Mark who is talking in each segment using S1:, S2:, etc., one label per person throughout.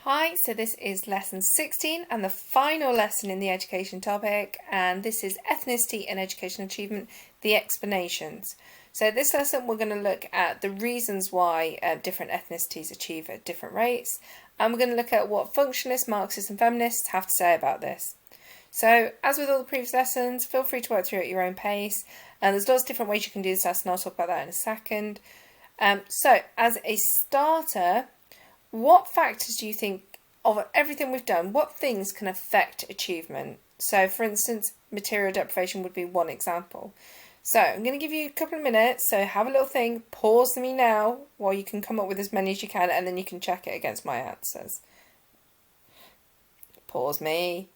S1: Hi, so this is lesson 16 and the final lesson in the education topic, and this is ethnicity and education achievement, the explanations. So this lesson we're going to look at the reasons why different ethnicities achieve at different rates, and we're going to look at what functionalists, Marxists and feminists have to say about this. So as with all the previous lessons, feel free to work through at your own pace, and there's lots of different ways you can do this lesson. I'll talk about that in a second. So as a starter, what factors do you think, of everything we've done, what things can affect achievement? So, for instance, material deprivation would be one example. So, I'm going to give you a couple of minutes, so have a little think, pause me now, while you can come up with as many as you can, and then you can check it against my answers. Pause me.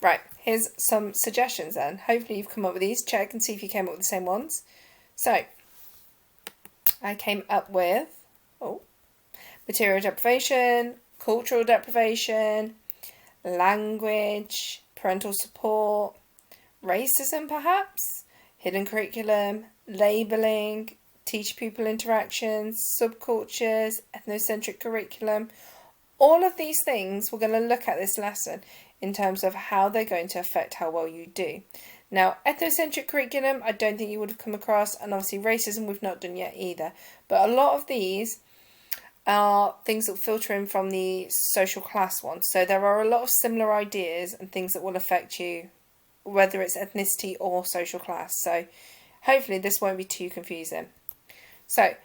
S1: Right, here's some suggestions then. Hopefully you've come up with these. Check and see if you came up with the same ones. So, I came up with... material deprivation, cultural deprivation, language, parental support, racism perhaps, hidden curriculum, labelling, teacher-pupil interactions, subcultures, ethnocentric curriculum. All of these things we're going to look at this lesson in terms of how they're going to affect how well you do. Now, ethnocentric curriculum, I don't think you would have come across, and obviously racism we've not done yet either. But a lot of these are things that filter in from the social class one. So there are a lot of similar ideas and things that will affect you, whether it's ethnicity or social class. So hopefully this won't be too confusing. So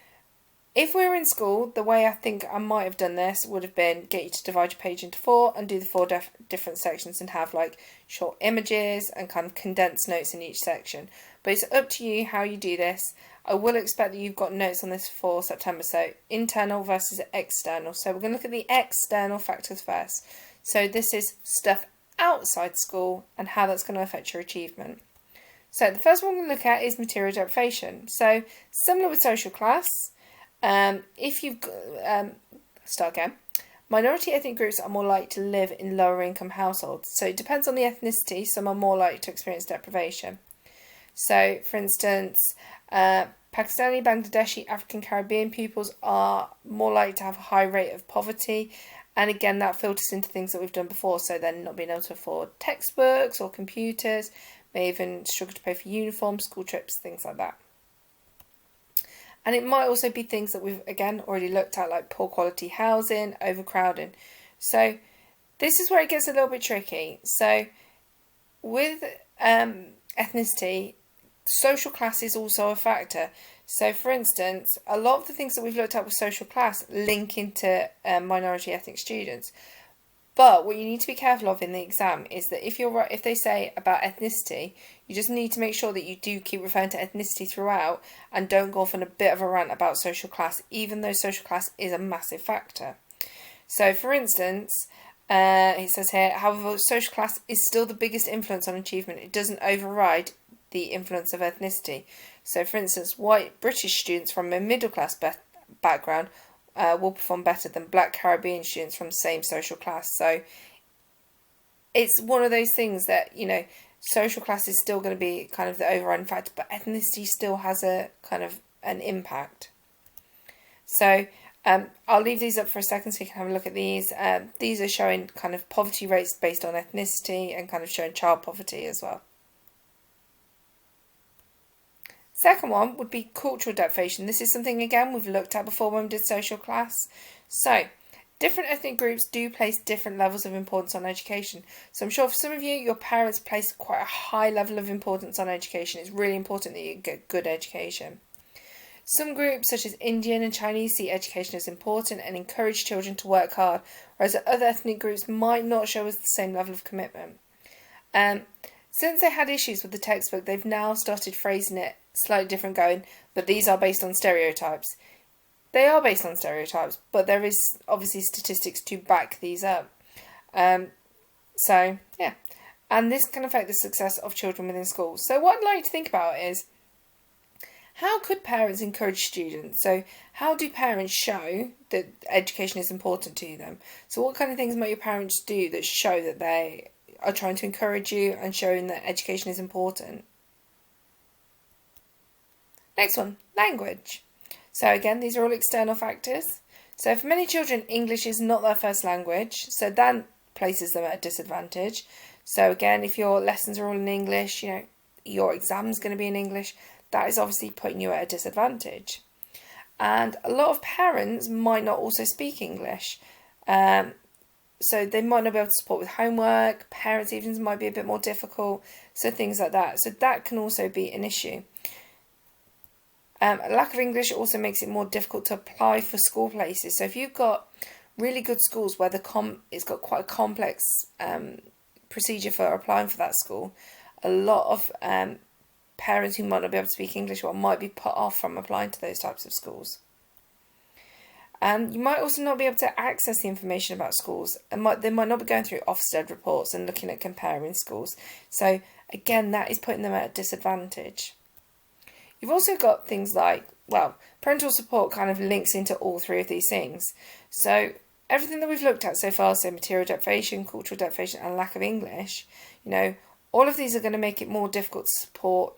S1: if we were in school, the way I think I might have done this would have been get you to divide your page into 4 and do the 4 different sections and have like short images and kind of condensed notes in each section. But it's up to you how you do this. I will expect that you've got notes on this for September, so internal versus external. So we're going to look at the external factors first. So this is stuff outside school and how that's going to affect your achievement. So the first one we're going to look at is material deprivation. So similar with social class, if you've start again. Minority ethnic groups are more likely to live in lower income households. So it depends on the ethnicity. Some are more likely to experience deprivation. So, for instance, Pakistani, Bangladeshi, African Caribbean pupils are more likely to have a high rate of poverty. And again, that filters into things that we've done before. So they're not being able to afford textbooks or computers, may even struggle to pay for uniforms, school trips, things like that. And it might also be things that we've, again, already looked at, like poor quality housing, overcrowding. So this is where it gets a little bit tricky. So with ethnicity, social class is also a factor. So, for instance, a lot of the things that we've looked at with social class link into minority ethnic students. But what you need to be careful of in the exam is that if they say about ethnicity, you just need to make sure that you do keep referring to ethnicity throughout and don't go off on a bit of a rant about social class, even though social class is a massive factor. So, for instance, it says here, however, social class is still the biggest influence on achievement. It doesn't override the influence of ethnicity. So, for instance, white British students from a middle class background will perform better than black Caribbean students from the same social class. So, it's one of those things that, you know, social class is still going to be kind of the overriding factor, but ethnicity still has a kind of an impact. So, I'll leave these up for a second so you can have a look at these. These are showing kind of poverty rates based on ethnicity and kind of showing child poverty as well. Second one would be cultural deprivation. This is something, again, we've looked at before when we did social class. So, different ethnic groups do place different levels of importance on education. So I'm sure for some of you, your parents place quite a high level of importance on education. It's really important that you get good education. Some groups, such as Indian and Chinese, see education as important and encourage children to work hard, whereas other ethnic groups might not show us the same level of commitment. Since they had issues with the textbook, they've now started phrasing it slightly different, going, but these are based on stereotypes. They are based on stereotypes, but there is obviously statistics to back these up. So, yeah. And this can affect the success of children within schools. So what I'd like to think about is, how could parents encourage students? So how do parents show that education is important to them? So what kind of things might your parents do that show that they are trying to encourage you and showing that education is important? Next one, language. So again, these are all external factors. So for many children, English is not their first language, so that places them at a disadvantage. So again, if your lessons are all in English, your exam's going to be in English, that is obviously putting you at a disadvantage. And a lot of parents might not also speak English. So they might not be able to support with homework, parents' evenings might be a bit more difficult, so things like that. So that can also be an issue. A lack of English also makes it more difficult to apply for school places. So if you've got really good schools where it's got quite a complex procedure for applying for that school, a lot of parents who might not be able to speak English well might be put off from applying to those types of schools. You might also not be able to access the information about schools, and they might not be going through Ofsted reports and looking at comparing schools. So again, that is putting them at a disadvantage. You've also got things like, parental support kind of links into all three of these things. So everything that we've looked at so far, so material deprivation, cultural deprivation, and lack of English, all of these are going to make it more difficult to support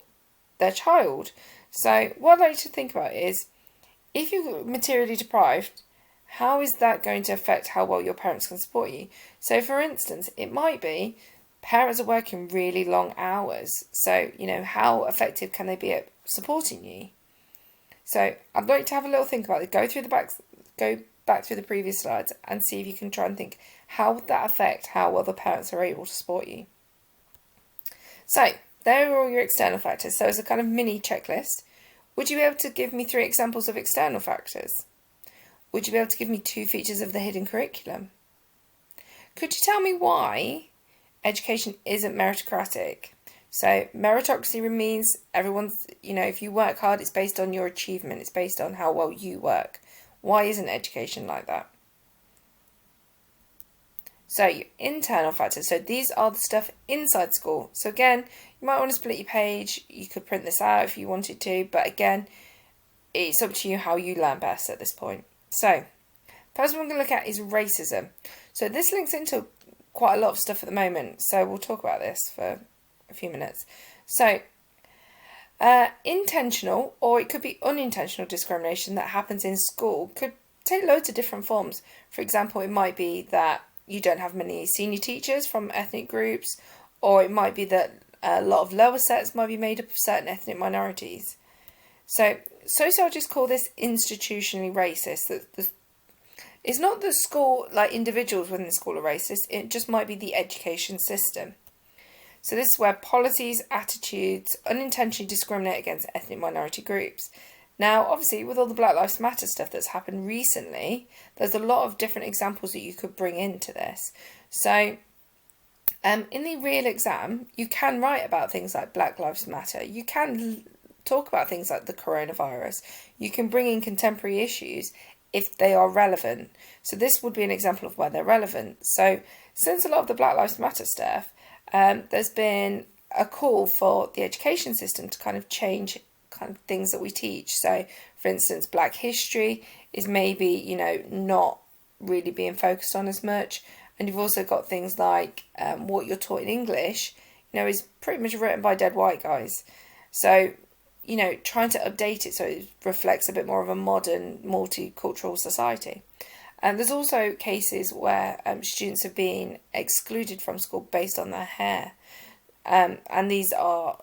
S1: their child. So what I'd like to think about is, if you're materially deprived, how is that going to affect how well your parents can support you? So for instance, it might be parents are working really long hours. So, how effective can they be at supporting you? So I'd like to have a little think about it. Go back through the previous slides and see if you can try and think, how would that affect how well the parents are able to support you? So there are all your external factors. So as a kind of mini checklist, would you be able to give me 3 examples of external factors? Would you be able to give me 2 features of the hidden curriculum? Could you tell me why education isn't meritocratic? So meritocracy means everyone's, if you work hard, it's based on your achievement. It's based on how well you work. Why isn't education like that? So your internal factors. So these are the stuff inside school. So again, you might want to split your page. You could print this out if you wanted to. But again, it's up to you how you learn best at this point. So first one we're going to look at is racism. So this links into quite a lot of stuff at the moment. So we'll talk about this for a few minutes. So intentional, or it could be unintentional discrimination that happens in school, could take loads of different forms. For example, it might be that you don't have many senior teachers from ethnic groups, or it might be that a lot of lower sets might be made up of certain ethnic minorities. So sociologists call this institutionally racist. It's not the school, like individuals within the school are racist, it just might be the education system. So this is where policies, attitudes unintentionally discriminate against ethnic minority groups. Now, obviously, with all the Black Lives Matter stuff that's happened recently, there's a lot of different examples that you could bring into this. So, in the real exam, you can write about things like Black Lives Matter. You can talk about things like the coronavirus. You can bring in contemporary issues if they are relevant. So this would be an example of where they're relevant. So, since a lot of the Black Lives Matter stuff, there's been a call for the education system to kind of change kind of things that we teach. So, for instance, Black history is maybe, not really being focused on as much. And you've also got things like what you're taught in English, is pretty much written by dead white guys. So, trying to update it so it reflects a bit more of a modern, multicultural society. And there's also cases where students have been excluded from school based on their hair. And these are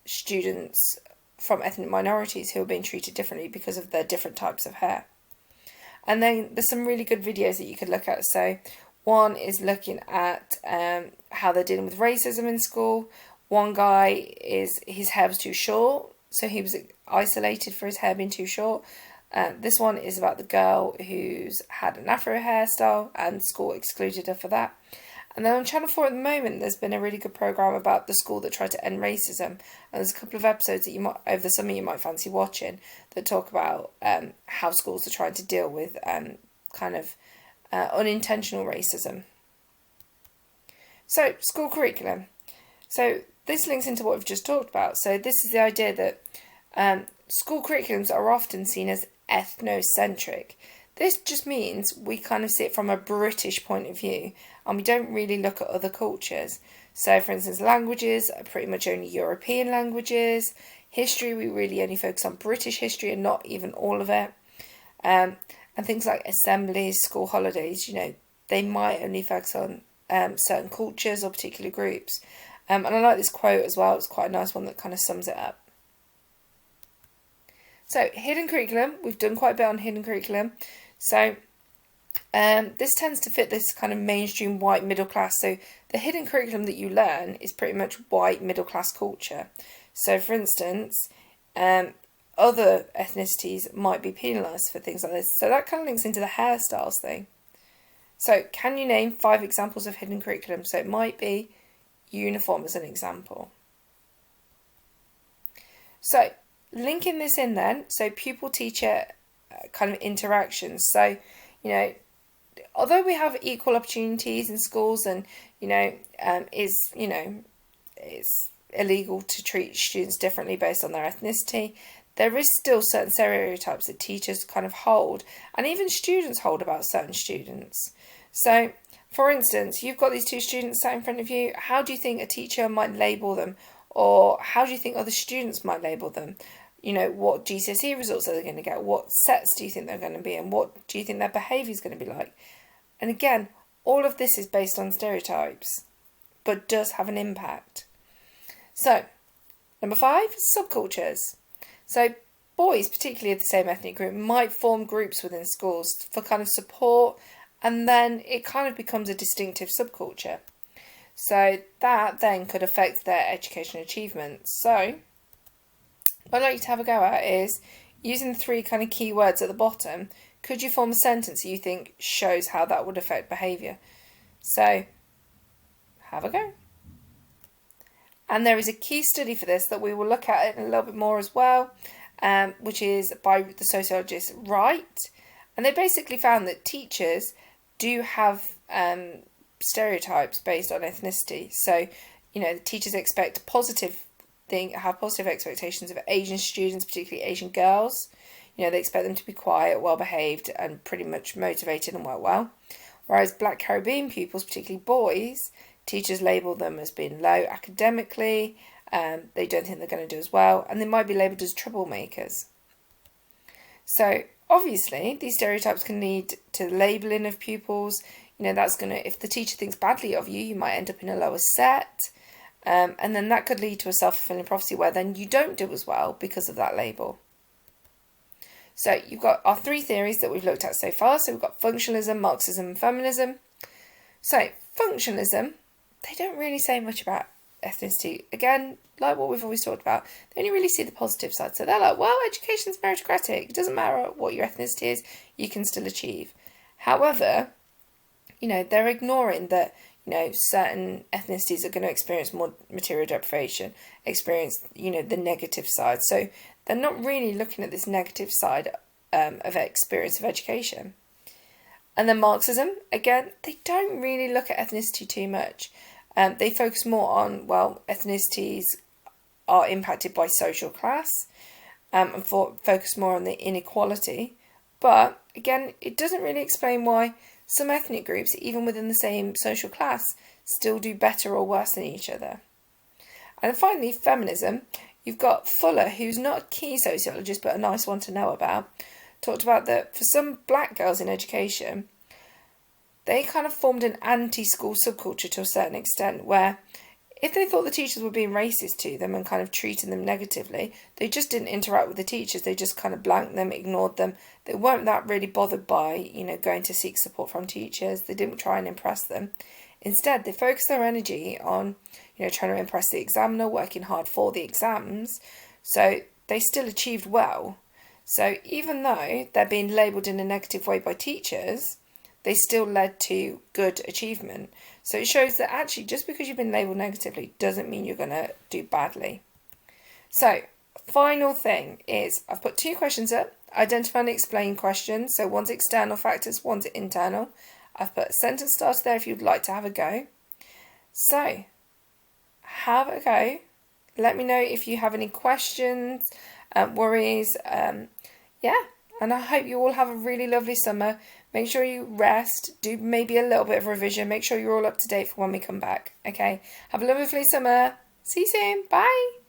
S1: students from ethnic minorities who are being treated differently because of their different types of hair. And then there's some really good videos that you could look at. So one is looking at how they're dealing with racism in school. One guy, his hair was too short, so he was isolated for his hair being too short. This one is about the girl who's had an afro hairstyle and school excluded her for that. And then on Channel 4 at the moment, there's been a really good programme about the school that tried to end racism. And there's a couple of episodes that over the summer you might fancy watching that talk about how schools are trying to deal with unintentional racism. So, school curriculum. So this links into what we've just talked about. So this is the idea that school curriculums are often seen as ethnocentric. This just means we kind of see it from a British point of view and we don't really look at other cultures. So for instance, languages are pretty much only European languages. History, we really only focus on British history and not even all of it. And And things like assemblies, school holidays, they might only focus on certain cultures or particular groups. And I like this quote as well. It's quite a nice one that kind of sums it up. So hidden curriculum, we've done quite a bit on hidden curriculum. So this tends to fit this kind of mainstream white middle class. So the hidden curriculum that you learn is pretty much white middle class culture. So for instance, other ethnicities might be penalised for things like this. So that kind of links into the hairstyles thing. So can you name 5 examples of hidden curriculum? So it might be uniform as an example. So linking this in then, so pupil-teacher kind of interactions. So, although we have equal opportunities in schools and, it's illegal to treat students differently based on their ethnicity, there is still certain stereotypes that teachers kind of hold, and even students hold about certain students. So, for instance, you've got these 2 students sat in front of you. How do you think a teacher might label them? Or how do you think other students might label them? What GCSE results are they going to get? What sets do you think they're going to be in? What do you think their behaviour is going to be like? And again, all of this is based on stereotypes, but does have an impact. So, number 5, subcultures. So, boys, particularly of the same ethnic group, might form groups within schools for kind of support, and then it kind of becomes a distinctive subculture. So that then could affect their educational achievements. So what I'd like you to have a go at is, using the 3 kind of key words at the bottom, could you form a sentence that you think shows how that would affect behaviour? So have a go. And there is a key study for this that we will look at it a little bit more as well, which is by the sociologist Wright. And they basically found that teachers do have stereotypes based on ethnicity. So, the teachers have positive expectations of Asian students, particularly Asian girls. They expect them to be quiet, well behaved, and pretty much motivated and work well. Whereas Black Caribbean pupils, particularly boys, teachers label them as being low academically. They don't think they're going to do as well, and they might be labelled as troublemakers. So obviously, these stereotypes can lead to labelling of pupils. That's going to, if the teacher thinks badly of you, you might end up in a lower set. And then that could lead to a self-fulfilling prophecy where then you don't do as well because of that label. So you've got our 3 theories that we've looked at so far. So we've got functionalism, Marxism, and feminism. So functionalism, they don't really say much about ethnicity. Again, like what we've always talked about, they only really see the positive side. So they're like, well, education's meritocratic. It doesn't matter what your ethnicity is, you can still achieve. However, they're ignoring that, certain ethnicities are going to experience more material deprivation, experience, the negative side. So they're not really looking at this negative side of experience of education. And then Marxism, again, they don't really look at ethnicity too much. They focus more on, ethnicities are impacted by social class, and focus more on the inequality. But again, it doesn't really explain why some ethnic groups, even within the same social class, still do better or worse than each other. And then finally, feminism. You've got Fuller, who's not a key sociologist, but a nice one to know about, talked about that for some black girls in education, they kind of formed an anti-school subculture to a certain extent, where if they thought the teachers were being racist to them and kind of treating them negatively, they just didn't interact with the teachers. They just kind of blanked them, ignored them. They weren't that really bothered by, going to seek support from teachers. They didn't try and impress them. Instead, they focused their energy on, trying to impress the examiner, working hard for the exams. So they still achieved well. So even though they're being labelled in a negative way by teachers, they still led to good achievement. So it shows that actually just because you've been labelled negatively doesn't mean you're going to do badly. So final thing is, I've put 2 questions up. Identify and explain questions. So one's external factors, one's internal. I've put a sentence starter there if you'd like to have a go. So have a go. Let me know if you have any questions, worries. And I hope you all have a really lovely summer. Make sure you rest, do maybe a little bit of revision. Make sure you're all up to date for when we come back. Okay, have a lovely summer. See you soon. Bye.